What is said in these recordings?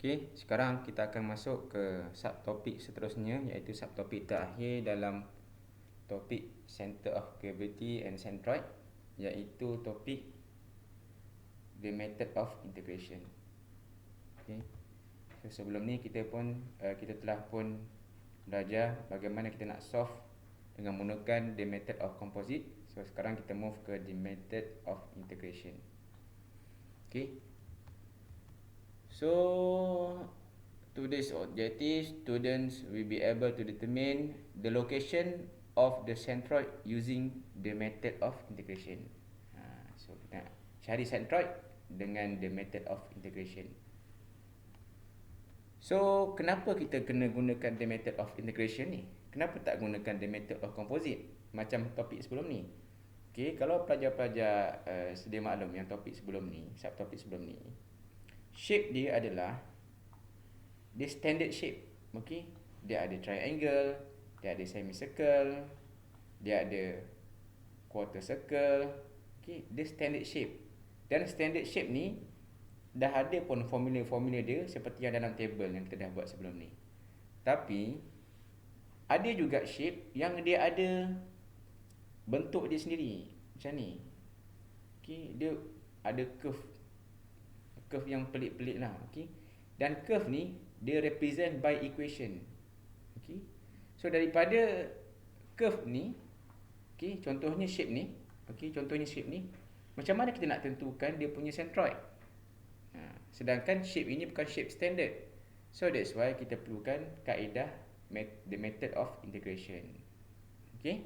Okey, sekarang kita akan masuk ke subtopik seterusnya, iaitu subtopik terakhir dalam topik Center of Gravity and Centroid, iaitu topik the method of integration. Okey. So, sebelum ni kita telah pun belajar bagaimana kita nak solve dengan menggunakan the method of composite. So sekarang kita move ke the method of integration. Okey. So today's objective, students will be able to determine the location of the centroid using the method of integration. So kita nak cari centroid dengan the method of integration. So kenapa kita kena gunakan the method of integration ni? Kenapa tak gunakan the method of composite macam topik sebelum ni? Okay, kalau pelajar-pelajar sedia maklum yang topik sebelum ni, subtopik sebelum ni, shape dia adalah dia standard shape. Okay, dia ada triangle, dia ada semicircle, dia ada quarter circle. Okay, dia standard shape. Dan standard shape ni dah ada pun formula-formula dia seperti yang dalam table yang kita dah buat sebelum ni. Tapi ada juga shape yang dia ada bentuk dia sendiri macam ni. Okay, dia ada curve yang pelik-pelik lah. Okay, dan curve ni dia represent by equation. Okay, so daripada curve ni, okay, contohnya shape ni, macam mana kita nak tentukan dia punya centroid? Sedangkan shape ini bukan shape standard. So that's why kita perlukan kaedah the method of integration. Okay,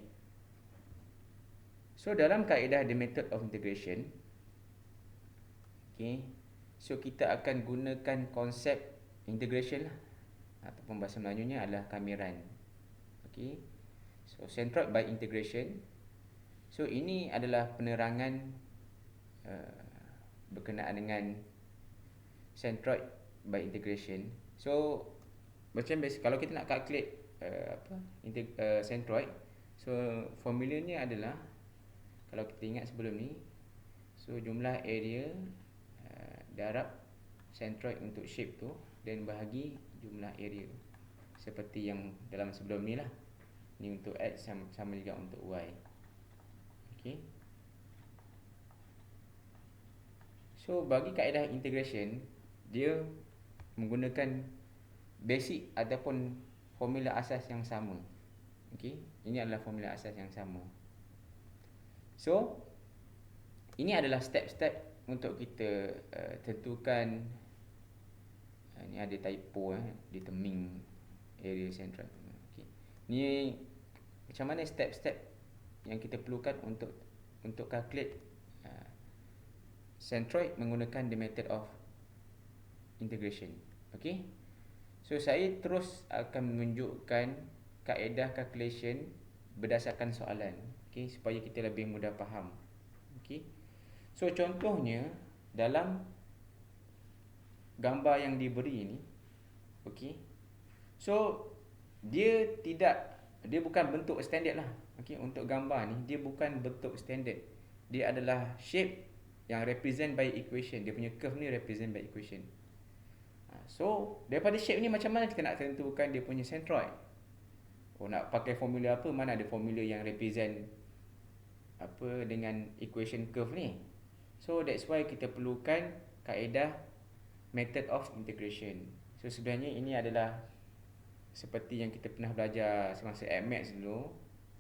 so dalam kaedah the method of integration, okay, so kita akan gunakan konsep integration lah, ataupun bahasa Melayunya adalah kamiran. Okay, so centroid by integration. So ini adalah penerangan berkenaan dengan centroid by integration. So macam biasa kalau kita nak calculate centroid, so formulanya adalah, kalau kita ingat sebelum ni, so jumlah area darab centroid untuk shape tu dan bahagi jumlah area seperti yang dalam sebelum ni lah. Ni untuk X sama juga untuk Y. Okay, so bagi kaedah integration, dia menggunakan basic ataupun formula asas yang sama. Okay, ini adalah formula asas yang sama. So ini adalah step-step untuk kita tentukan. Ni ada typo determine area central. Okay, ni macam mana step-step yang kita perlukan untuk calculate centroid menggunakan the method of integration. Okay, so saya terus akan menunjukkan kaedah calculation berdasarkan soalan, okay, supaya kita lebih mudah faham. Okay, so contohnya dalam gambar yang diberi ni, okay, so dia bukan bentuk standard lah. Okay, untuk gambar ni dia bukan bentuk standard, dia adalah shape yang represent by equation. Dia punya curve ni represent by equation. So daripada shape ni macam mana kita nak tentukan dia punya centroid? Nak pakai formula apa? Mana ada formula yang represent apa dengan equation curve ni? So that's why kita perlukan kaedah method of integration. So sebenarnya ini adalah seperti yang kita pernah belajar semasa Maths dulu.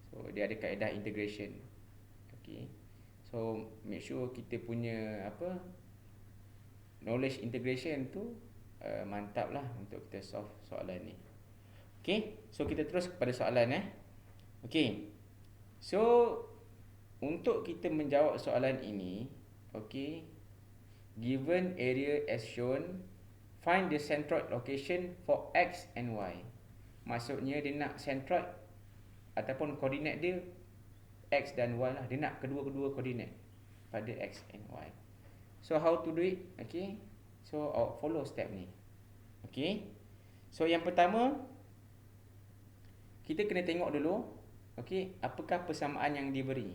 So dia ada kaedah integration. Okay, so make sure kita punya knowledge integration tu mantap lah untuk kita solve soalan ni. Okay, so kita terus kepada soalan. Okay, so untuk kita menjawab soalan ini, okay, given area as shown, find the centroid location for X and Y. Maksudnya dia nak centroid ataupun koordinat dia X dan Y lah. Dia nak kedua-kedua koordinat pada X and Y. So how to do it? Okay, so follow step ni. Okay, so yang pertama kita kena tengok dulu, okay, apakah persamaan yang diberi.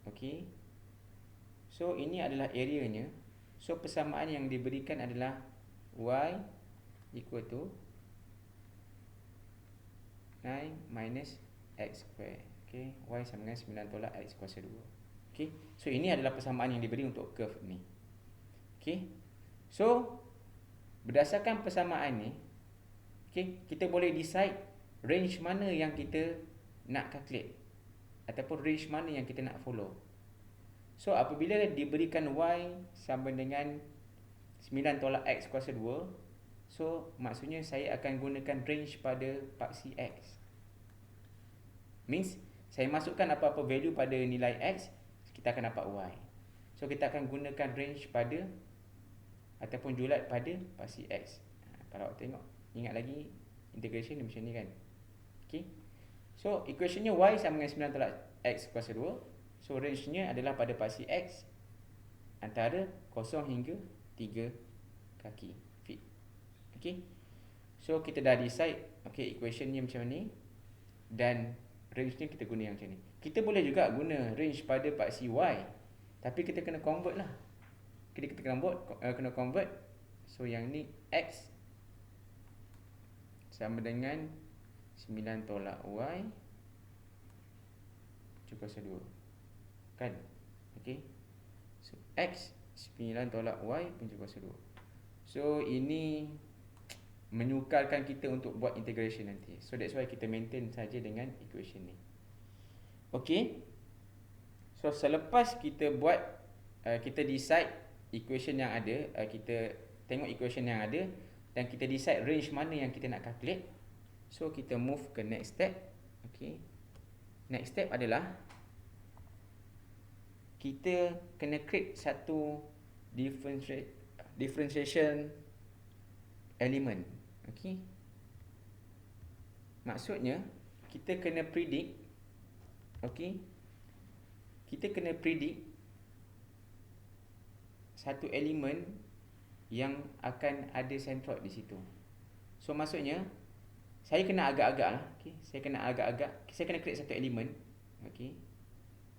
Okay, so ini adalah areanya. So persamaan yang diberikan adalah Y equal to 9 minus X square. Okay, Y sama dengan 9 tolak X kuasa 2. Okay, so ini adalah persamaan yang diberi untuk curve ni. Okay, so berdasarkan persamaan ni, okay, kita boleh decide range mana yang kita nak calculate ataupun range mana yang kita nak follow. So apabila diberikan Y sama dengan 9 tolak X kuasa 2, so maksudnya saya akan gunakan range pada paksi X. Means saya masukkan apa-apa value pada nilai X, kita akan dapat Y. So kita akan gunakan range pada ataupun julat pada paksi X. Kalau tengok, ingat lagi integration macam ni kan. Okay, so equationnya Y sama dengan 9 tolak X kuasa 2. So range-nya adalah pada paksi X antara 0 hingga 3 kaki feet. Okay, so kita dah decide okay, equation ni macam ni dan range ni kita guna yang macam ni. Kita boleh juga guna range pada paksi Y, tapi kita kena convert lah. Kita kena convert. So yang ni X sama dengan 9 tolak Y kuasa 2 kan. Okay, so X 9 tolak Y kuasa 2. So ini menyukarkan kita untuk buat integration nanti. So that's why kita maintain saja dengan equation ni. Okay, so selepas kita buat kita decide equation yang ada, kita tengok equation yang ada dan kita decide range mana yang kita nak calculate. So kita move ke next step. Okay, next step adalah kita kena create satu differentiation element. Okay, maksudnya kita kena predict. Okay, kita kena predict satu elemen yang akan ada centroid di situ. So maksudnya saya kena agak-agak lah. Okay, saya kena create satu elemen. Okay,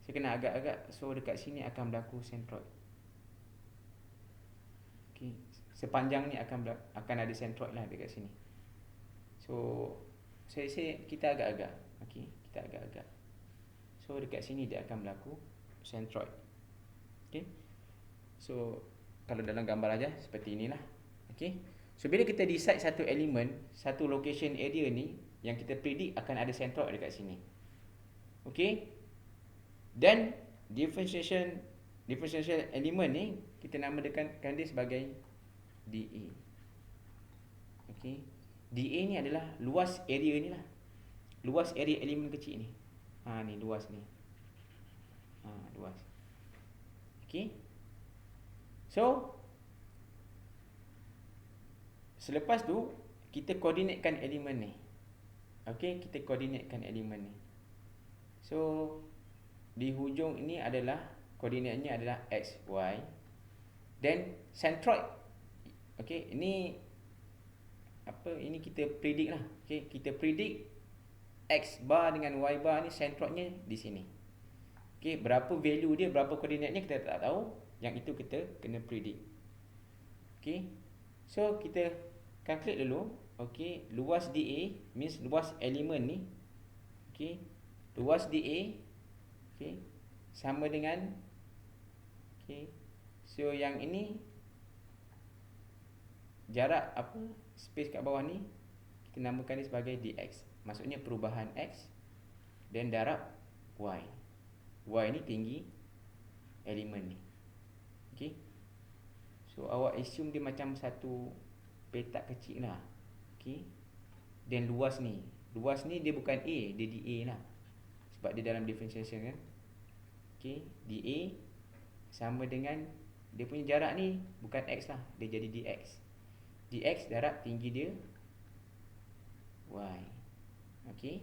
saya kena agak-agak. So dekat sini akan berlaku centroid. Okay, sepanjang ni akan ada centroid lah dekat sini. So kita agak-agak. Okay, kita agak-agak. So dekat sini dia akan berlaku centroid. Okay, so kalau dalam gambar aja seperti inilah. Okay, so bila kita decide satu elemen, satu location area ni yang kita predict akan ada centroid dekat sini. Okay, dan differentiation element ni kita namakan dia sebagai dA. Okay, dA ni adalah luas area ni lah. Luas area elemen kecil ni. Ni luas ni. Luas. Okay, so selepas tu kita koordinatkan elemen ni. Okay, kita koordinatkan elemen ni. So di hujung ini adalah koordinatnya adalah X, Y. Dan centroid. Okay, ini ini kita predict lah. Okay, kita predict X bar dengan Y bar ni centroidnya di sini. Okay, berapa value dia, berapa koordinatnya kita tak tahu. Yang itu kita kena predict. Okay, so kita calculate dulu. Okay, luas dA means luas elemen ni. Okay, luas dA okay, sama dengan okay, so yang ini jarak space kat bawah ni kita namakan dia sebagai dx. Maksudnya perubahan x dan darab y. Y ni tinggi elemen ni. Okay, so awak assume dia macam satu petak kecil lah. Okay, dan luas ni dia bukan A, dia dA lah, sebab dia dalam differentiation kan. Okay, dA sama dengan dia punya jarak ni bukan x lah, dia jadi dx. Dx darab tinggi dia y. Okay,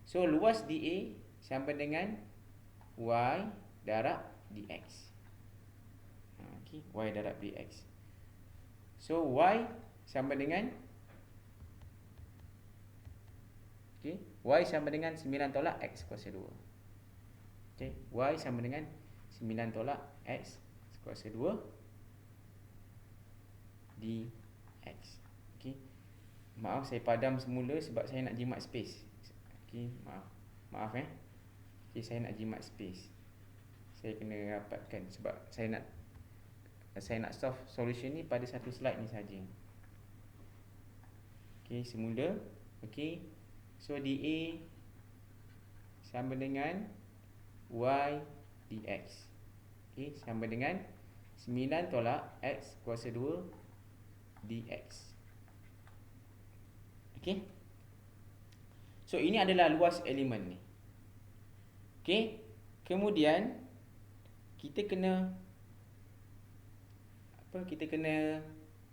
so luas dA sama dengan y darab dx. Okay, y darab dx. So y sama dengan okay, y sama dengan 9 tolak x kuasa 2. Okay, y sama dengan 9 tolak x kuasa 2 dx. X. Okey. Maaf saya padam semula sebab saya nak jimat space. Okey, maaf Okey, saya nak jimat space. Saya kena rapatkan sebab saya nak solve solution ni pada satu slide ni saja. Okey, semula. Okey. So dA sama dengan y dx. Okey, sama dengan 9 tolak x kuasa 2 dx. Okey. So ini adalah luas elemen ni. Okey. Kemudian kita kena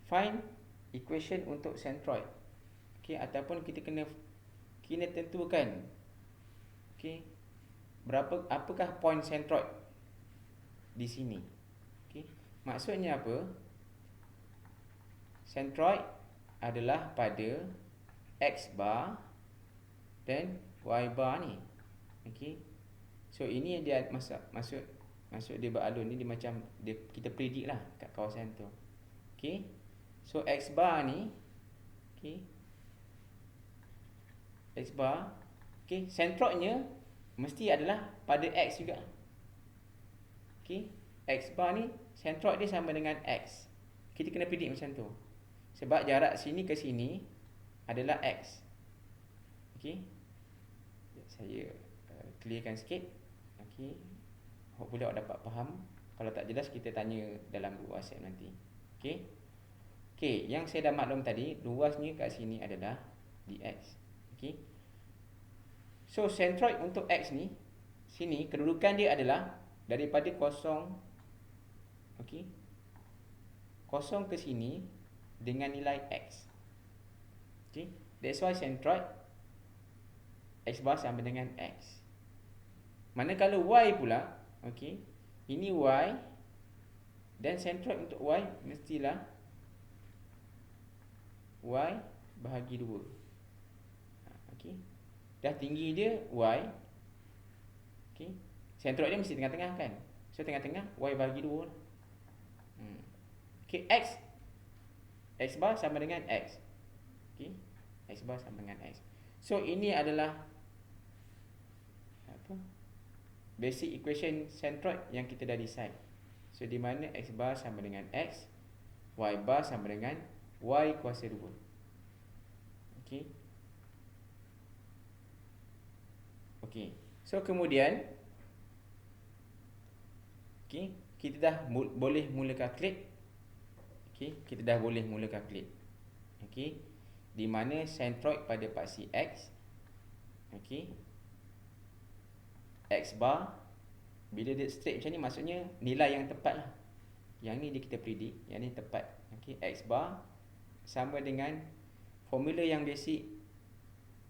find equation untuk centroid. Okey, ataupun kita kena tentukan okey apakah point centroid di sini. Okey. Maksudnya apa? Centroid adalah pada x bar dan y bar ni. Okey. So ini dia maksud dia beralun ni, dia macam kita predict lah kat kawasan tu. Okey. So x bar ni okey. X bar okey, centroidnya mesti adalah pada x juga. Okey. X bar ni centroid dia sama dengan x. Kita kena predict macam tu. Sebab jarak sini ke sini adalah x. Okey. Saya clearkan sikit. Okey. Hopefully awak dapat faham. Kalau tak jelas kita tanya dalam group WhatsApp nanti. Okey. Okey, yang saya dah maklum tadi, luasnya kat sini adalah dx. Okey. So centroid untuk x ni, sini kedudukan dia adalah daripada kosong, okey, kosong ke sini dengan nilai x. Okey. That's why centroid x bar sama dengan x. Manakala y pula, okey, ini y dan centroid untuk y mestilah y bahagi 2. Okey. Dah tinggi dia y. Okey. Centroid dia mesti tengah-tengah kan. So tengah-tengah y bahagi 2 lah. Okey, x bar sama dengan x. Okey. X bar sama dengan x. So ini adalah basic equation centroid yang kita dah decide. So di mana x bar sama dengan x, y bar sama dengan y kuasa 2. Okey. Okey. So kemudian okey, kita dah boleh mula calculate. Okey, kita dah boleh mula calculate. Okey. Di mana centroid pada paksi x, okey, x bar bila dia straight macam ni maksudnya nilai yang tepat lah. Yang ni dia kita predict, yang ni tepat. Okey, x bar sama dengan formula yang basic.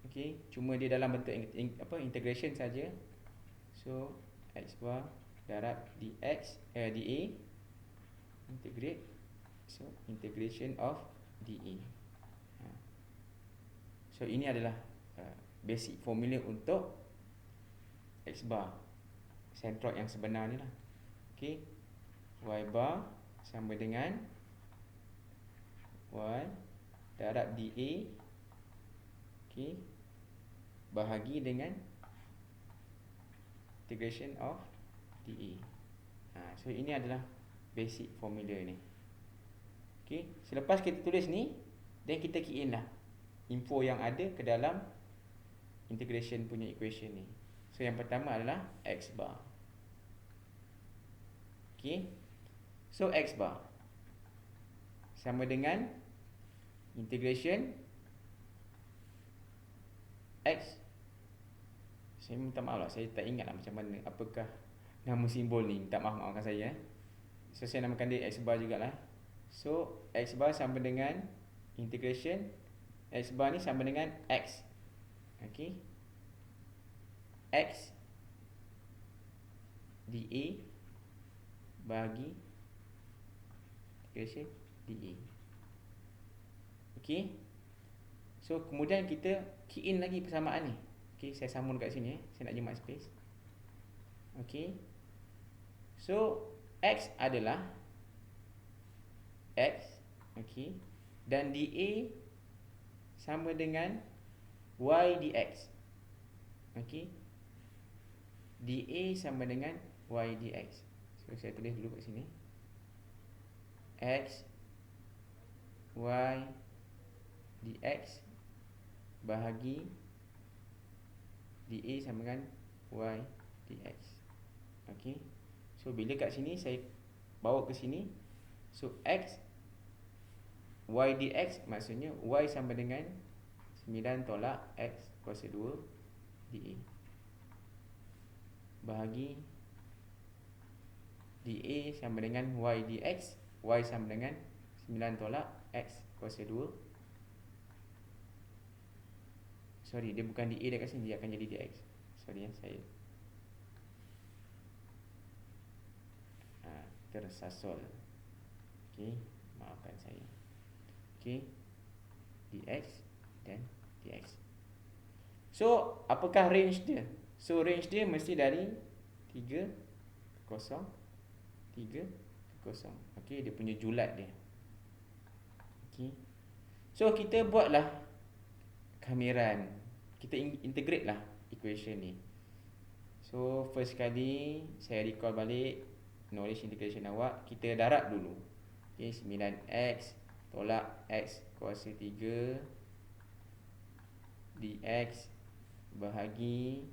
Okey, cuma dia dalam bentuk integration saja. So x bar darab dx dA integrate. So integration of dA. So ini adalah basic formula untuk x bar, centroid yang sebenar ni lah. Okey, y bar sama dengan y darab dA, okey, bahagi dengan integration of dA. So ini adalah basic formula ni. Okey, selepas kita tulis ni, then kita key in lah info yang ada ke dalam integration punya equation ni. So yang pertama adalah x bar. Okey. So x bar sama dengan integration x. Saya minta maaf lah, saya tak ingat lah macam mana, apakah nama simbol ni. Minta maafkan saya. So saya namakan dia x bar jugalah. So x bar sama dengan integration x bar ni sama dengan x. Okey. X dA bagi integration dA. Okey. So kemudian kita key in lagi persamaan ni. Okey, saya sambung dekat sini saya nak jimat space. Okey. So x adalah x, okey, dan dA sama dengan y dx. Okey, dA sama dengan y dx. So saya tulis dulu kat sini, x y dx bahagi dA sama dengan y dx. Okey, so bila kat sini saya bawa ke sini, so x y dx maksudnya y sama dengan 9 tolak x kuasa 2 dA bahagi dA sama dengan y dx, y sama dengan 9 tolak x kuasa 2. Sorry, dia bukan dA dekat sini, dia akan jadi dx. Sorry saya tersasul. Okey, maafkan saya. Okey, dx dan dx. So, apakah range dia? So, range dia mesti dari 3 ke 0, 3 ke 0. Okey, dia punya julat dia. Okey. So, kita buatlah kamiran. Kita integrate lah equation ni. So, first kali saya recall balik knowledge integration awak. Kita darab dulu. Okey, 9x tolak x kuasa 3 dx bahagi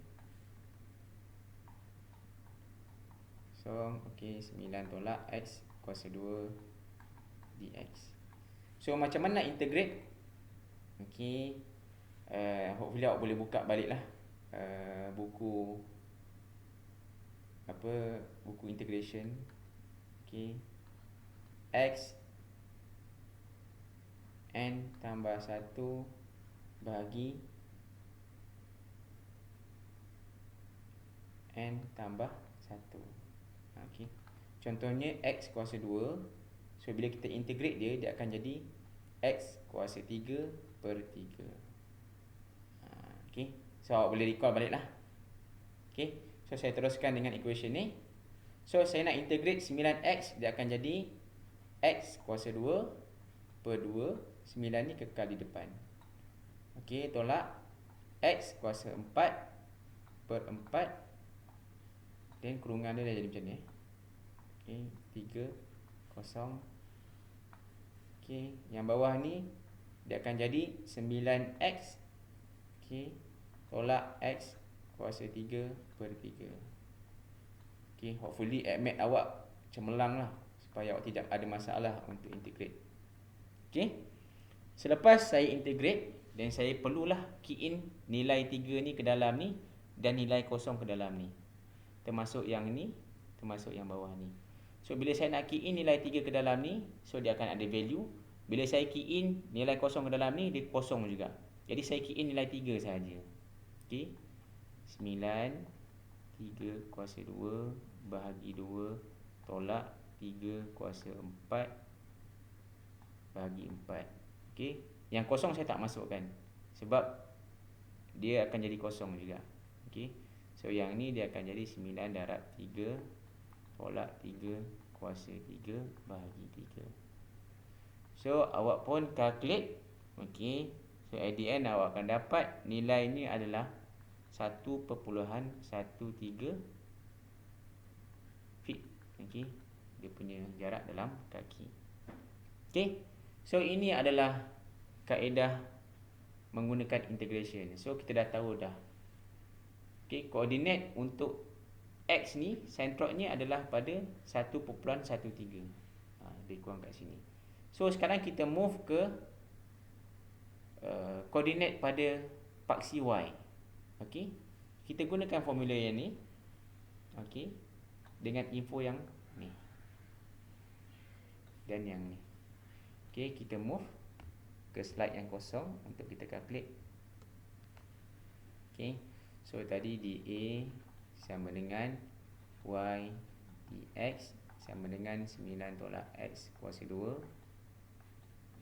okey, 9 tolak x kuasa 2 dx. So macam mana nak integrate? Okey, hopefully awak boleh buka balik lah buku buku integration. Okey, x n tambah 1 bahagi n tambah 1. Okey, contohnya x kuasa 2. So bila kita integrate dia, dia akan jadi x kuasa 3 per 3. Okey, so awak boleh recall balik lah. Okey, so saya teruskan dengan equation ni. So saya nak integrate 9x, dia akan jadi x kuasa 2 per 2. 9 ni kekal di depan. Okey, tolak x kuasa 4 per 4. Dan kurungan dia dah jadi macam ni. Okey, 3, 0. Okey, yang bawah ni dia akan jadi 9x. Okey, tolak x kuasa 3 per 3. Okey, hopefully admit awak cemerlang lah, supaya awak tidak ada masalah untuk integrate. Okey, selepas saya integrate, dan saya perlulah key in nilai 3 ni ke dalam ni dan nilai kosong ke dalam ni, termasuk yang ni, termasuk yang bawah ni. So bila saya nak key in nilai 3 ke dalam ni, so dia akan ada value. Bila saya key in nilai kosong ke dalam ni, dia kosong juga. Jadi saya key in nilai 3 sahaja. Okey, 9 3 kuasa 2 bahagi 2 tolak 3 kuasa 4 bahagi 4. Okey, yang kosong saya tak masukkan sebab dia akan jadi kosong juga. Okey, so yang ni dia akan jadi 9 darab 3 tolak 3 kuasa 3 bahagi 3. So awak pun calculate. Okey, so at the end awak akan dapat nilai ni adalah 1.13 feet. Okey, dia punya jarak dalam kaki. Okey, so ini adalah kaedah menggunakan integration. So kita dah tahu dah. Okey, koordinat untuk x ni, sentroidnya adalah pada 1.13. Lebih kurang kat sini. So sekarang kita move ke koordinat pada paksi y. Okey, kita gunakan formula yang ni. Okey, dengan info yang ni dan yang ni. Okey, kita move ke slide yang kosong untuk kita calculate. Okey, so tadi dA sama dengan y dx sama dengan 9 tolak x kuasa 2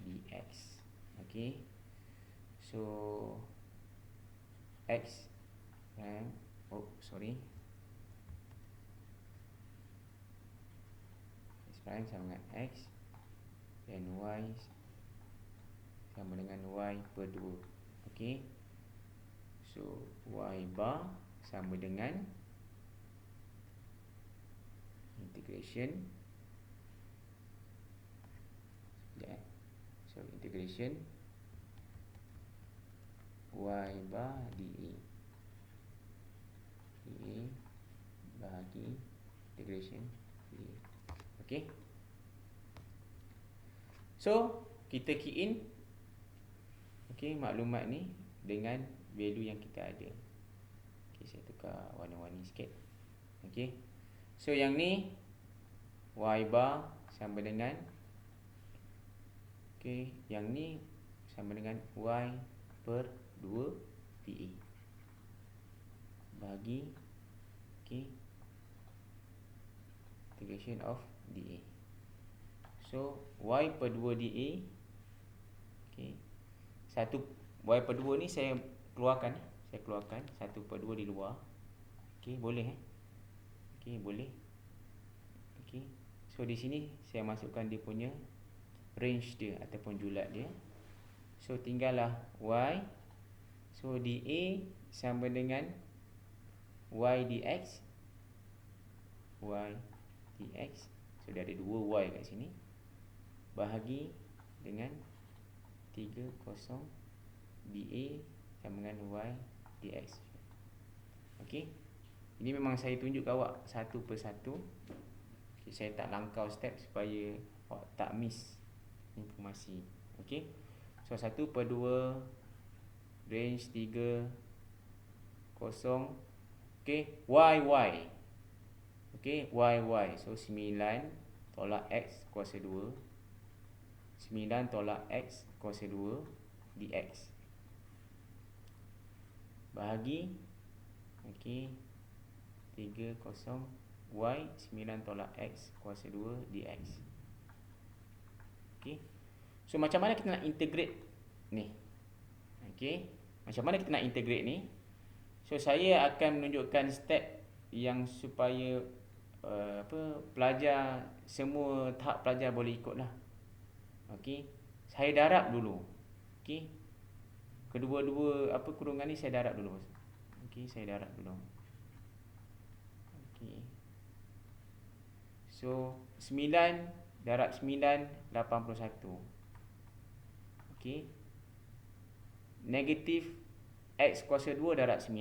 dx. Okey, so x x prime sama dengan x dan y sama dengan Y per 2. Okey. So Y bar sama dengan integration. Sekejap. So integration Y bar dA. dA bahagi integration dA. Okey. So kita key in maklumat ni dengan value yang kita ada. Saya tukar warna-warni sikit. So yang ni Y bar sama dengan yang ni sama dengan Y per 2 dA bagi integration of dA. So Y per 2 dA, satu Y per 2 ni saya keluarkan 1 per 2 di luar. Boleh boleh. So di sini saya masukkan dia punya range dia ataupun julat dia. So tinggallah Y. So dA sama dengan Y dx. So dia ada 2 Y kat sini. Bahagi dengan 30 dA sama dengan Y dx. Ini memang saya tunjuk kat awak satu per satu. Saya tak langkau step supaya awak tak miss informasi. So 1 per 2 range 3 kosong. YY. YY. So 9 tolak X kuasa 2. 9 tolak X kuasa 2 dx. Bahagi 3 kosong Y 9 tolak X kuasa 2 dx. So macam mana kita nak integrate ni? Macam mana kita nak integrate ni? So saya akan menunjukkan step yang supaya pelajar, semua tahap pelajar boleh ikut lah. Saya darab dulu. Kedua-dua kurungan ni saya darab dulu. Saya darab dulu. So 9 darab 9 81. Negatif X kuasa 2 darab 9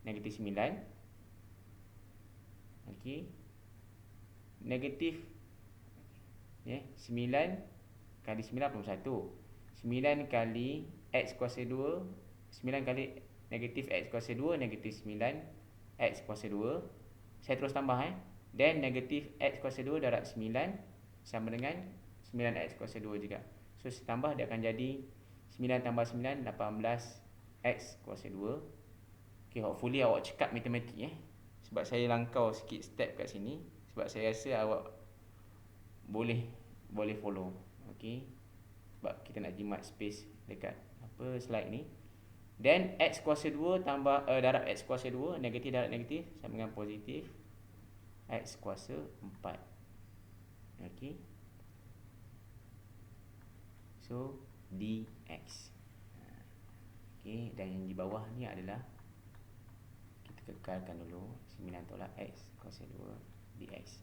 negatif 9. Negatif 9 kali 9 81. 9 kali X kuasa 2, 9 kali negatif X kuasa 2 negatif 9 X kuasa 2. Saya terus tambah dan negatif X kuasa 2 darab 9 sama dengan 9X kuasa 2 juga. So saya tambah, dia akan jadi 9 tambah 9 18X kuasa 2. Hopefully awak cekap matematik sebab saya langkau sikit step kat sini, sebab saya rasa awak boleh follow. Sebab kita nak jimat space dekat slide ni. Dan X kuasa 2 tambah darab X kuasa 2, negatif darab negatif sama dengan positif X kuasa 4. So dx. Dan yang di bawah ni adalah kita kekalkan dulu 9 tolak X kuasa 2 dx.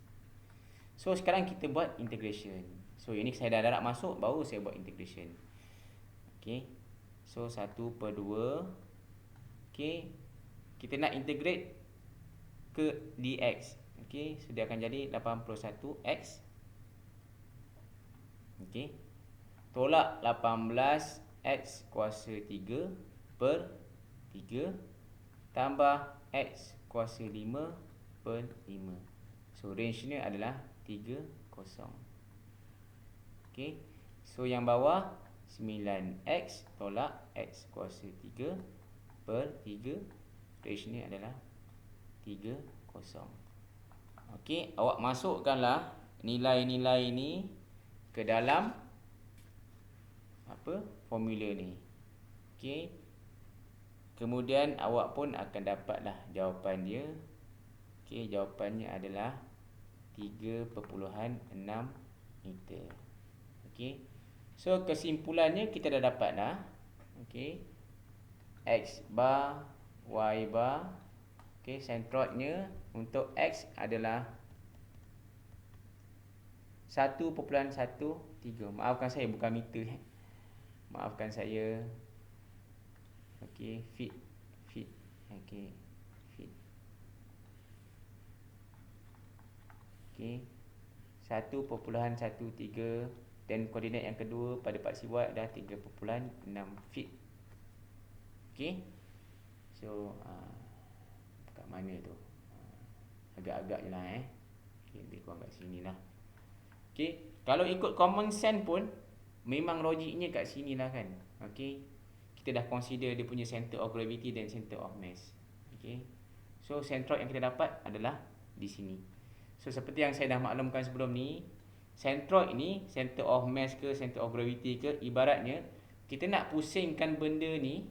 So sekarang kita buat integration. So ini saya dah darab masuk, baru saya buat integration. So 1 per 2. Kita nak integrate ke dx. So dia akan jadi 81x. Tolak 18x kuasa 3 per 3 tambah x kuasa 5 per 5. So range ni adalah 3 kosong. So yang bawah 9x tolak x kuasa 3 per 3. Range ni adalah 3 kosong. Awak masukkanlah nilai-nilai ni ke dalam formula ni. Kemudian awak pun akan dapatlah jawapan dia. Jawapannya adalah 3.6 meter. So kesimpulannya kita dah dapat dah. Okey. X bar, Y bar. Okey, centroidnya untuk X adalah 1.13. Maafkan saya, bukan meter. Maafkan saya. Okey, feet. Okey, feet. Okey. 1.13 dan koordinat yang kedua pada paksi Y adalah 3.6 feet. Okey. So kat mana tu? Agak-agak je lah okay, lebih kurang kat sini lah. Okay, kalau ikut common sense pun memang logiknya kat sini lah kan. Okay, kita dah consider dia punya center of gravity dan center of mass. Okay, so centroid yang kita dapat adalah di sini. So seperti yang saya dah maklumkan sebelum ni, centroid ni, center of mass ke center of gravity ke, ibaratnya kita nak pusingkan benda ni,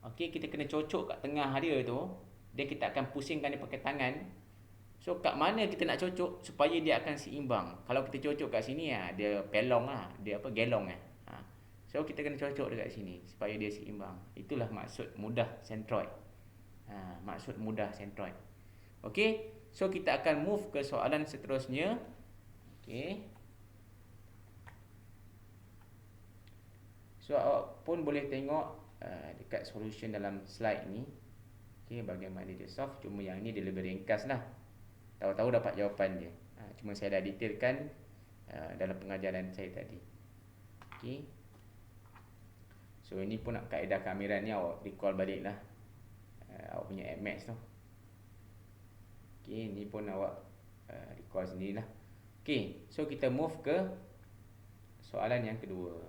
okay, kita kena cocok kat tengah dia tu, dan kita akan pusingkan dia pakai tangan. So kat mana kita nak cocok supaya dia akan seimbang. Kalau kita cocok kat sini dia pelong lah, dia apa, gelong So kita kena cocok dekat sini supaya dia seimbang. Itulah maksud mudah centroid. Maksud mudah centroid. Okey, so kita akan move ke soalan seterusnya. Okey. So awak pun boleh tengok dekat solution dalam slide ni. Okey, bagaimana dia solve. Cuma yang ni dia lebih ringkas lah. Tahu-tahu dapat jawapan dia. Cuma saya dah detailkan dalam pengajaran saya tadi. Okay. So ini pun nak kaedah kamera ni awak recall balik lah. Awak punya Max tu. Okay, ni pun awak recall sendiri lah. Okay, so kita move ke soalan yang kedua.